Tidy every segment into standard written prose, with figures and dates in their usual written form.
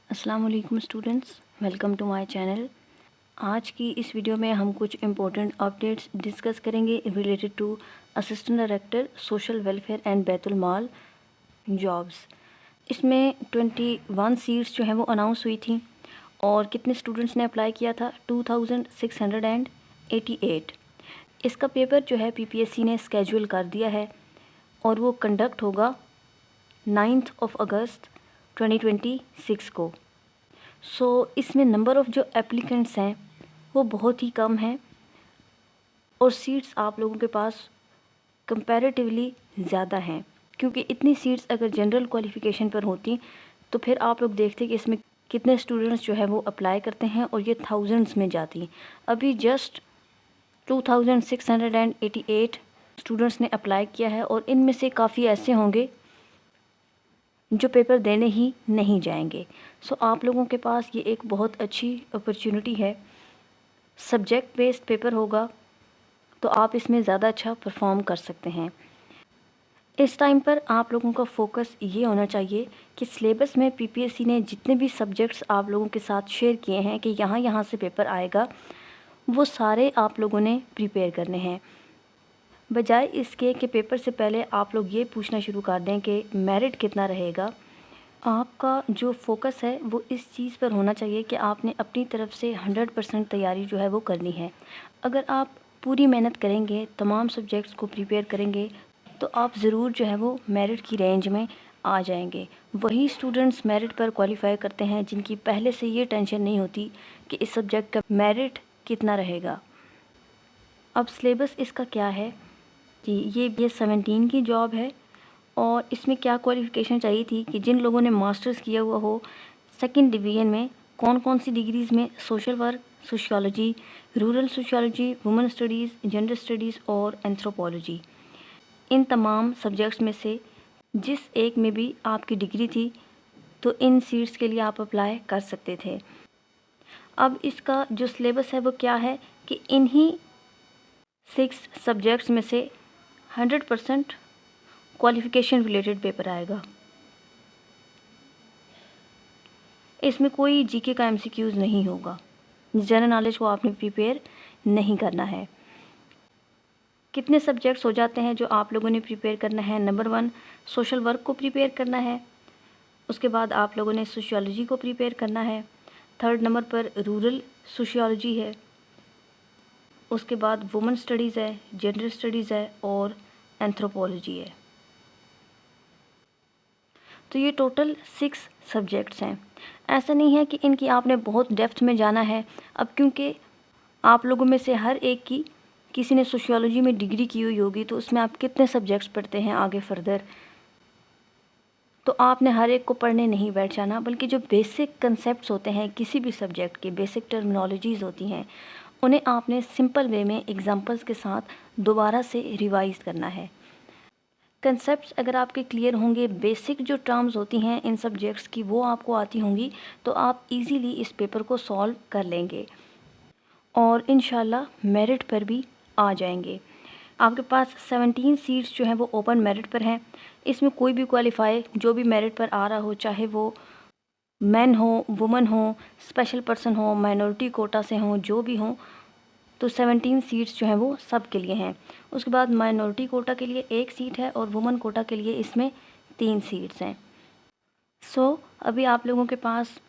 अस्सलाम वालेकुम students, welcome to my channel. आज की इस वीडियो में हम कुछ इम्पोर्टेंट अपडेट्स डिस्कस करेंगे related to assistant director social welfare and Baitul Maal jobs. इसमें 21 सीट्स जो हैं वो अनाउंस हुई थी और कितने स्टूडेंट्स ने अप्लाई किया था 2688। इसका पेपर जो है पीपीएससी ने स्केड्यूल कर दिया है और वो कंडक्ट होगा 9 अगस्त 2026 को। इसमें नंबर ऑफ़ जो एप्लीकेंट्स हैं वो बहुत ही कम हैं और सीट्स आप लोगों के पास कंपैरेटिवली ज़्यादा हैं, क्योंकि इतनी सीट्स अगर जनरल क्वालिफ़िकेशन पर होती तो फिर आप लोग देखते कि इसमें कितने स्टूडेंट्स जो है वो अप्लाई करते हैं और ये थाउजेंड्स में जाती। अभी जस्ट 2688 स्टूडेंट्स ने अप्लाई किया है और इनमें से काफ़ी ऐसे होंगे जो पेपर देने ही नहीं जाएंगे। आप लोगों के पास ये एक बहुत अच्छी अपॉर्चुनिटी है। सब्जेक्ट बेस्ड पेपर होगा तो आप इसमें ज़्यादा अच्छा परफॉर्म कर सकते हैं। इस टाइम पर आप लोगों का फोकस ये होना चाहिए कि सिलेबस में पीपीएससी ने जितने भी सब्जेक्ट्स आप लोगों के साथ शेयर किए हैं कि यहाँ से पेपर आएगा, वो सारे आप लोगों ने प्रिपेयर करने हैं। बजाय इसके कि पेपर से पहले आप लोग ये पूछना शुरू कर दें कि मेरिट कितना रहेगा। आपका जो फोकस है वो इस चीज़ पर होना चाहिए कि आपने अपनी तरफ से 100% तैयारी जो है वो करनी है। अगर आप पूरी मेहनत करेंगे, तमाम सब्जेक्ट्स को प्रिपेयर करेंगे, तो आप ज़रूर जो है वो मेरिट की रेंज में आ जाएंगे। वही स्टूडेंट्स मेरिट पर क्वालिफाई करते हैं जिनकी पहले से ये टेंशन नहीं होती कि इस सब्जेक्ट का मेरिट कितना रहेगा। अब सिलेबस इसका क्या है कि ये 17 की जॉब है और इसमें क्या क्वालिफ़िकेशन चाहिए थी कि जिन लोगों ने मास्टर्स किया हुआ हो सेकंड डिवीज़न में, कौन कौन सी डिग्रीज़ में, social work, sociology, rural sociology, women studies, gender studies और एंथ्रोपोलॉजी। इन तमाम सब्जेक्ट्स में से जिस एक में भी आपकी डिग्री थी तो इन सीट्स के लिए आप अप्लाई कर सकते थे। अब इसका जो सिलेबस है वो क्या है कि इन्हीं 6 सब्जेक्ट्स में से 100% क्वालिफ़िकेशन रिलेटेड पेपर आएगा। इसमें कोई जीके का एमसीक्यूज़ नहीं होगा। जनरल नॉलेज को आपने प्रिपेयर नहीं करना है। कितने सब्जेक्ट्स हो जाते हैं जो आप लोगों ने प्रिपेयर करना है? नंबर 1 सोशल वर्क को प्रिपेयर करना है। उसके बाद आप लोगों ने सोशियोलॉजी को प्रिपेयर करना है। थर्ड नंबर पर रूरल सोशियोलॉजी है। उसके बाद वुमेन स्टडीज़ है, जेंडर स्टडीज़ है और एंथ्रोपोलॉजी है। तो ये टोटल 6 सब्जेक्ट्स हैं। ऐसा नहीं है कि इनकी आपने बहुत डेप्थ में जाना है। अब क्योंकि आप लोगों में से हर एक की किसी ने सोशियोलॉजी में डिग्री की हुई होगी, तो उसमें आप कितने सब्जेक्ट्स पढ़ते हैं आगे फर्दर, तो आपने हर एक को पढ़ने नहीं बैठ जाना, बल्कि जो बेसिक कंसेप्ट्स होते हैं किसी भी सब्जेक्ट के, बेसिक टर्मिनोलॉजीज़ होती हैं, उन्हें आपने सिंपल वे में एग्जांपल्स के साथ दोबारा से रिवाइज़ करना है। कंसेप्ट्स अगर आपके क्लियर होंगे, बेसिक जो टर्म्स होती हैं इन सब्जेक्ट्स की वो आपको आती होंगी, तो आप इजीली इस पेपर को सॉल्व कर लेंगे और इंशाल्लाह मेरिट पर भी आ जाएंगे। आपके पास 17 सीट्स जो हैं वो ओपन मेरिट पर हैं। इसमें कोई भी क्वालिफाई जो भी मेरिट पर आ रहा हो, चाहे वो मैन हो, वुमन हो, स्पेशल पर्सन हो, माइनॉरिटी कोटा से हों, जो भी हों, तो 17 सीट्स जो हैं वो सब के लिए हैं। उसके बाद माइनॉरिटी कोटा के लिए 1 सीट है और वुमेन कोटा के लिए इसमें 3 सीट्स हैं। अभी आप लोगों के पास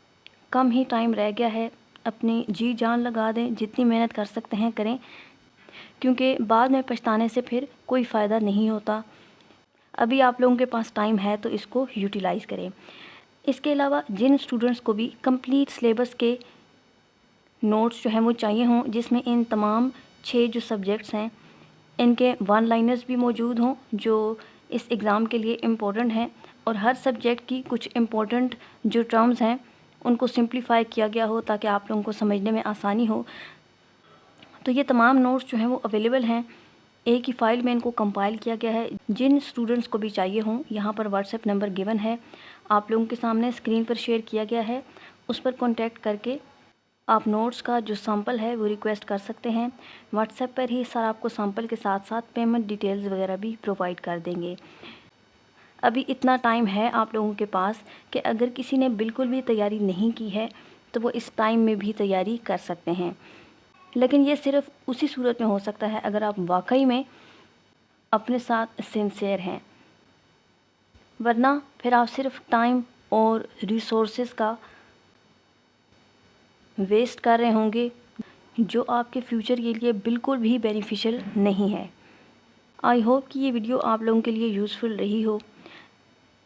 कम ही टाइम रह गया है। अपनी जी जान लगा दें, जितनी मेहनत कर सकते हैं करें, क्योंकि बाद में पछताने से फिर कोई फ़ायदा नहीं होता। अभी आप लोगों के पास टाइम है तो इसको यूटिलाइज़ करें। इसके अलावा जिन स्टूडेंट्स को भी कंप्लीट सिलेबस के नोट्स जो हैं वो चाहिए हों, जिसमें इन तमाम 6 जो सब्जेक्ट्स हैं इनके 1 लाइनर्स भी मौजूद हों जो इस एग्ज़ाम के लिए इम्पोर्टेंट हैं, और हर सब्जेक्ट की कुछ इम्पोर्टेंट जो टर्म्स हैं उनको सिंप्लीफाई किया गया हो ताकि आप लोगों को समझने में आसानी हो, तो ये तमाम नोट्स जो हैं वो अवेलेबल हैं। एक ही फ़ाइल में इनको कंपाइल किया गया है। जिन स्टूडेंट्स को भी चाहिए हों, यहाँ पर व्हाट्सएप नंबर गिवन है, आप लोगों के सामने स्क्रीन पर शेयर किया गया है। उस पर कॉन्टैक्ट करके आप नोट्स का जो सैम्पल है वो रिक्वेस्ट कर सकते हैं। व्हाट्सएप पर ही सर आपको सैम्पल के साथ साथ पेमेंट डिटेल्स वगैरह भी प्रोवाइड कर देंगे। अभी इतना टाइम है आप लोगों के पास कि अगर किसी ने बिल्कुल भी तैयारी नहीं की है तो वो इस टाइम में भी तैयारी कर सकते हैं। लेकिन ये सिर्फ़ उसी सूरत में हो सकता है अगर आप वाकई में अपने साथ सिंसियर हैं, वरना फिर आप सिर्फ टाइम और रिसोर्सेज का वेस्ट कर रहे होंगे जो आपके फ्यूचर के लिए बिल्कुल भी बेनिफिशियल नहीं है। आई होप कि ये वीडियो आप लोगों के लिए यूज़फुल रही हो।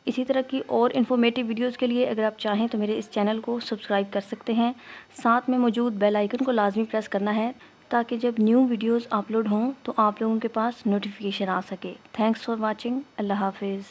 इसी तरह की और इन्फॉर्मेटिव वीडियोस के लिए अगर आप चाहें तो मेरे इस चैनल को सब्सक्राइब कर सकते हैं। साथ में मौजूद बेल आइकन को लाजमी प्रेस करना है ताकि जब न्यू वीडियोस अपलोड हों तो आप लोगों के पास नोटिफिकेशन आ सके। Thanks for watching. अल्लाह हाफिज़।